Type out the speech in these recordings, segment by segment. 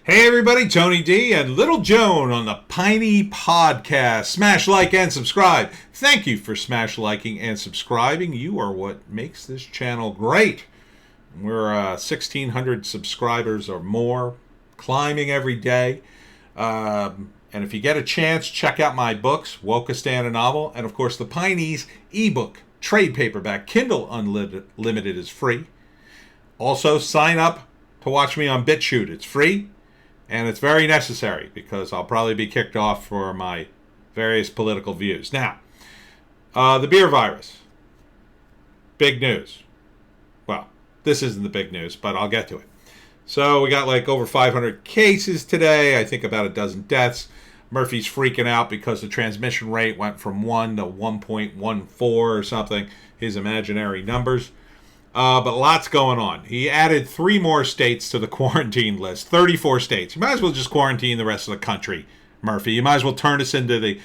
Hey everybody, Tony D and Little Joan on the Piney podcast. Smash like and subscribe. Thank you for smash liking and subscribing. You are what makes this channel great. We're 1,600 subscribers or more, climbing every day. And if you get a chance, check out my books, Wokistan, a novel, and of course the Piney's ebook, trade paperback, Kindle Unlimited is free. Also, sign up to watch me on BitChute. It's free. And it's very necessary because I'll probably be kicked off for my various political views. Now, the beer virus. Big news. Well, this isn't the big news, but I'll get to it. So we got like over 500 cases today. I think about a dozen deaths. Murphy's freaking out because the transmission rate went from 1 to 1.14 or something. His imaginary numbers. But lots going on. He added 3 more states to the quarantine list. 34 states. You might as well just quarantine the rest of the country, Murphy. You might as well turn us into the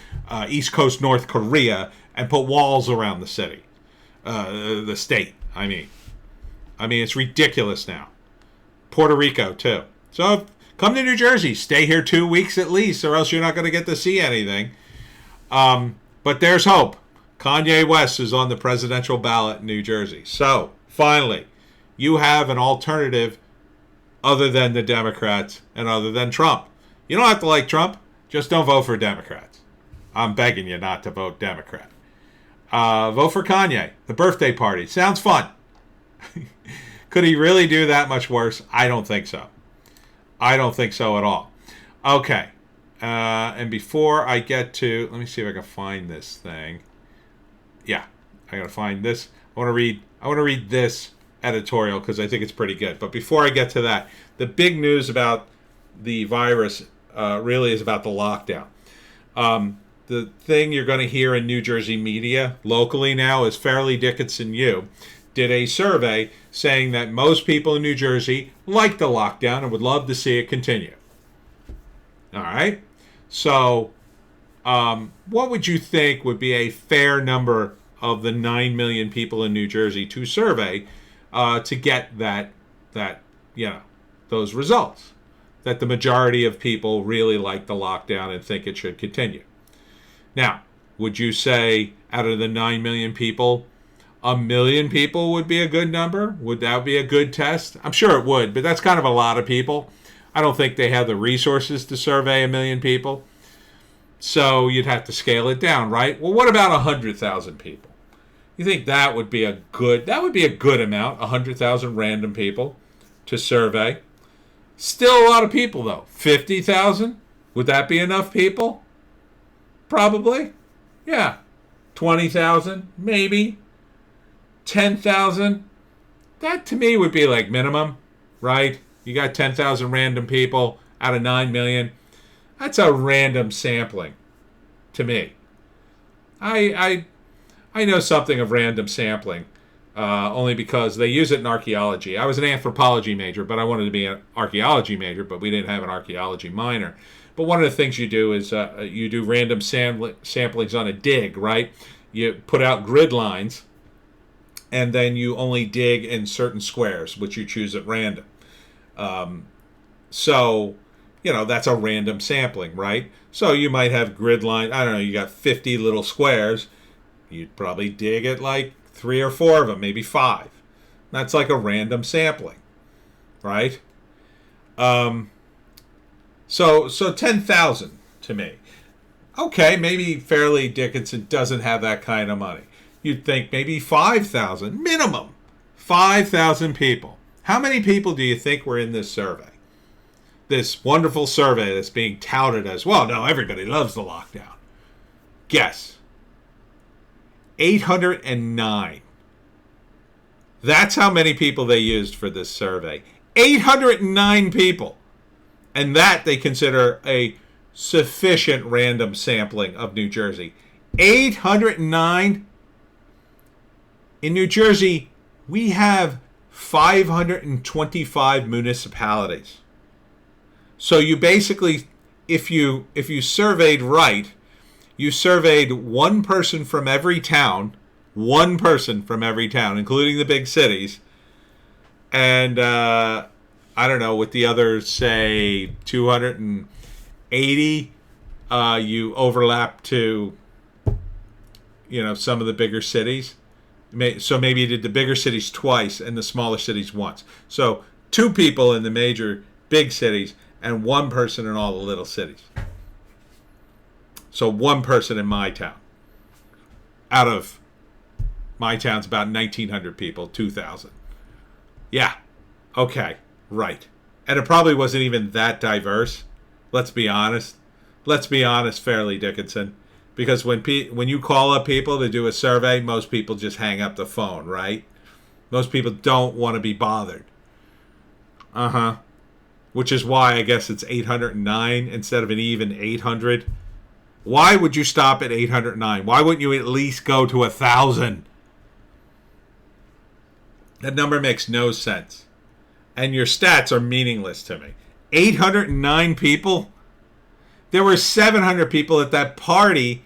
East Coast North Korea and put walls around the city. The state, I mean, it's ridiculous now. Puerto Rico, too. So come to New Jersey. Stay here 2 weeks at least, or else you're not going to get to see anything. But there's hope. Kanye West is on the presidential ballot in New Jersey. So finally, you have an alternative other than the Democrats and other than Trump. You don't have to like Trump. Just don't vote for Democrats. I'm begging you not to vote Democrat. Vote for Kanye. The birthday party. Sounds fun. Could he really do that much worse? I don't think so. I don't think so at all. Okay. And before I get to... Let me see if I can find this thing. Yeah. I got to find this. I want to read this editorial because I think it's pretty good. But before I get to that, the big news about the virus really is about the lockdown. The thing you're going to hear in New Jersey media locally now is Fairleigh, Dickenson, did a survey saying that most people in New Jersey like the lockdown and would love to see it continue. All right? So what would you think would be a fair number of the 9 million people in New Jersey to survey to get those results? That the majority of people really like the lockdown and think it should continue. Now, would you say out of the 9 million people, 1 million people would be a good number? Would that be a good test? I'm sure it would, but that's kind of a lot of people. I don't think they have the resources to survey 1 million people. So you'd have to scale it down, right? Well, what about 100,000 people? You think that would be a good amount, 100,000 random people to survey? Still a lot of people, though. 50,000? Would that be enough people? Probably. Yeah. 20,000? Maybe. 10,000? That, to me, would be like minimum, right? You got 10,000 random people out of 9 million. That's a random sampling, to me. I know something of random sampling, only because they use it in archaeology. I was an anthropology major, but I wanted to be an archaeology major, but we didn't have an archaeology minor. But one of the things you do is you do random samplings on a dig, right? You put out grid lines, and then you only dig in certain squares, which you choose at random. So, that's a random sampling, right? So you might have grid line, I don't know, you got 50 little squares. You'd probably dig at like 3 or 4 of them, maybe 5. That's like a random sampling, right? So 10,000 to me. Okay, maybe Fairleigh Dickenson doesn't have that kind of money. You'd think maybe 5,000, minimum. 5,000 people. How many people do you think were in this survey? This wonderful survey that's being touted as, well, no, everybody loves the lockdown. Guess. 809. That's how many people they used for this survey. 809 people. And that they consider a sufficient random sampling of New Jersey. 809. In New Jersey, we have 525 municipalities. So you basically, if you surveyed right, you surveyed one person from every town, including the big cities, and I I don't know, with the other, say, 280, you overlap to, some of the bigger cities. So maybe you did the bigger cities twice and the smaller cities once. So 2 people in the major big cities and 1 person in all the little cities. So 1 person in my town. Out of my town's about 1,900 people, 2,000. Yeah. Okay. Right. And it probably wasn't even that diverse. Let's be honest. Let's be honest, Fairleigh, Dickenson. Because when you call up people to do a survey, most people just hang up the phone, right? Most people don't want to be bothered. Uh-huh. Which is why I guess it's 809 instead of an even 800. Why would you stop at 809? Why wouldn't you at least go to 1,000? That number makes no sense. And your stats are meaningless to me. 809 people? There were 700 people at that party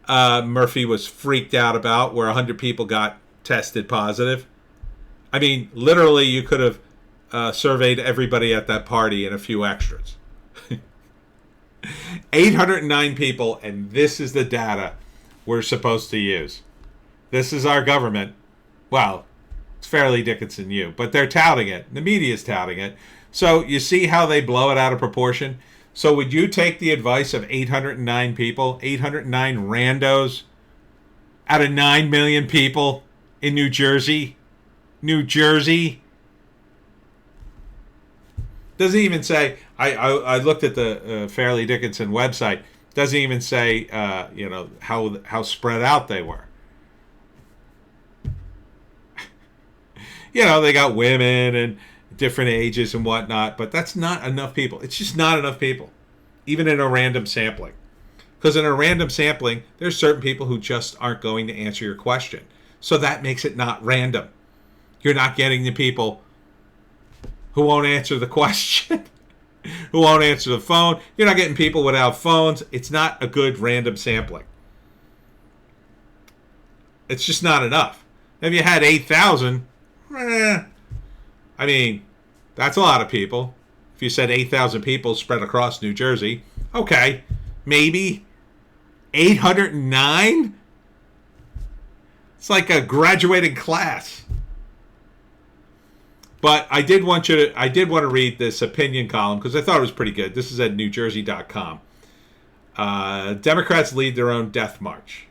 Murphy was freaked out about, where 100 people got tested positive. I mean, literally, you could have surveyed everybody at that party and a few extras. 809 people, and this is the data we're supposed to use. This is our government. Well, it's Fairleigh, Dickenson, you, but they're touting it. The media's touting it. So you see how they blow it out of proportion? So would you take the advice of 809 people, 809 randos out of 9 million people in New Jersey? New Jersey? Doesn't even say, I looked at the Fairleigh Dickenson website, doesn't even say, how spread out they were. They got women and different ages and whatnot, but that's not enough people. It's just not enough people, even in a random sampling. Because in a random sampling, there's certain people who just aren't going to answer your question. So that makes it not random. You're not getting the people who won't answer the question, who won't answer the phone. You're not getting people without phones. It's not a good random sampling. It's just not enough. If you had 8,000, I mean, that's a lot of people. If you said 8,000 people spread across New Jersey, okay, maybe 809? It's like a graduating class. But I did want to read this opinion column because I thought it was pretty good. This is at newjersey.com. Democrats lead their own death march.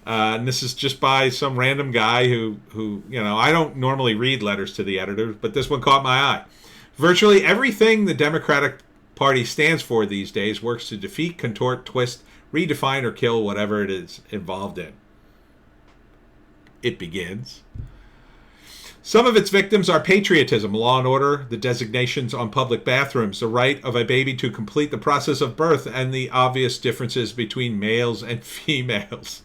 And this is just by some random guy who I don't normally read letters to the editors, but this one caught my eye. Virtually everything the Democratic Party stands for these days works to defeat, contort, twist, redefine, or kill whatever it is involved in. It begins. Some of its victims are patriotism, law and order, the designations on public bathrooms, the right of a baby to complete the process of birth, and the obvious differences between males and females.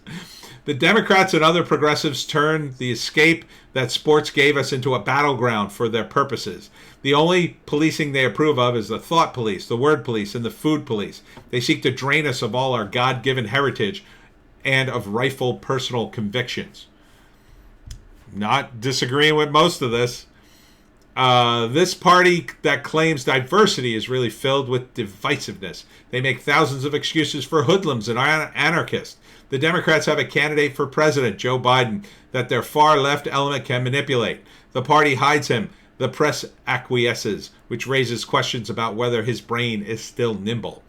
The Democrats and other progressives turned the escape that sports gave us into a battleground for their purposes. The only policing they approve of is the thought police, the word police, and the food police. They seek to drain us of all our God-given heritage and of rightful personal convictions. Not disagreeing with most of this. This party that claims diversity is really filled with divisiveness. They make thousands of excuses for hoodlums and anarchists. The Democrats have a candidate for president, Joe Biden, that their far-left element can manipulate. The party hides him. The press acquiesces, which raises questions about whether his brain is still nimble.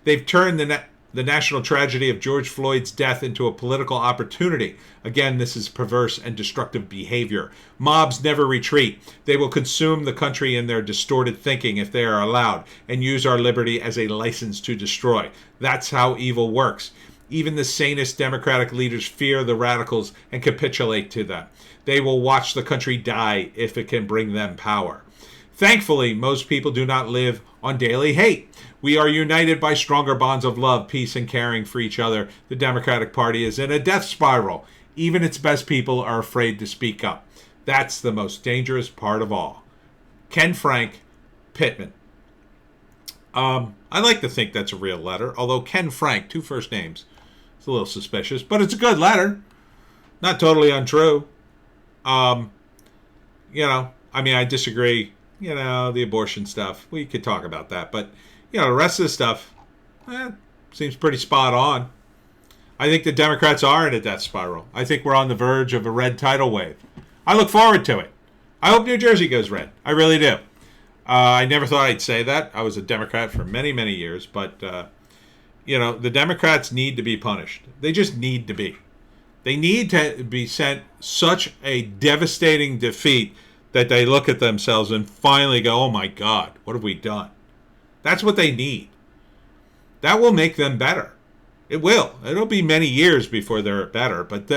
They've turned the national tragedy of George Floyd's death into a political opportunity. Again, this is perverse and destructive behavior. Mobs never retreat. They will consume the country in their distorted thinking if they are allowed, and use our liberty as a license to destroy. That's how evil works. Even the sanest Democratic leaders fear the radicals and capitulate to them. They will watch the country die if it can bring them power. Thankfully, most people do not live on daily hate. We are united by stronger bonds of love, peace, and caring for each other. The Democratic Party is in a death spiral. Even its best people are afraid to speak up. That's the most dangerous part of all. Ken Frank Pittman. I like to think that's a real letter, although Ken Frank, 2 first names. It's a little suspicious, but it's a good letter. Not totally untrue. I mean, I disagree. The abortion stuff. We could talk about that. But, the rest of the stuff seems pretty spot on. I think the Democrats are in a death spiral. I think we're on the verge of a red tidal wave. I look forward to it. I hope New Jersey goes red. I really do. I never thought I'd say that. I was a Democrat for many, many years. But, the Democrats need to be punished. They just need to be. They need to be sent such a devastating defeat that they look at themselves and finally go, oh my God, what have we done? That's what they need. That will make them better. It will. It'll be many years before they're better, but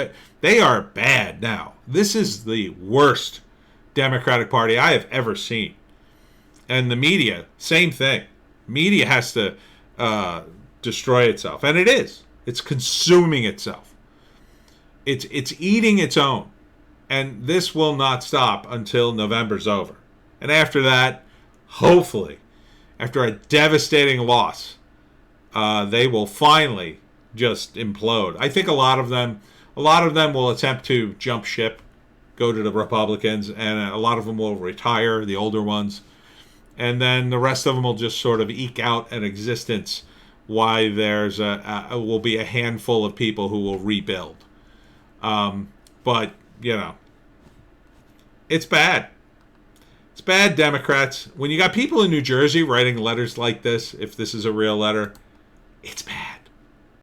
they are bad now. This is the worst Democratic Party I have ever seen. And the media, same thing. Media has to destroy itself. And it is. It's consuming itself. It's eating its own. And this will not stop until November's over. And after that, hopefully, after a devastating loss, they will finally just implode. I think a lot of them will attempt to jump ship, go to the Republicans, and a lot of them will retire, the older ones. And then the rest of them will just sort of eke out an existence while there's will be a handful of people who will rebuild. But, it's bad. It's bad, Democrats. When you got people in New Jersey writing letters like this, if this is a real letter, it's bad.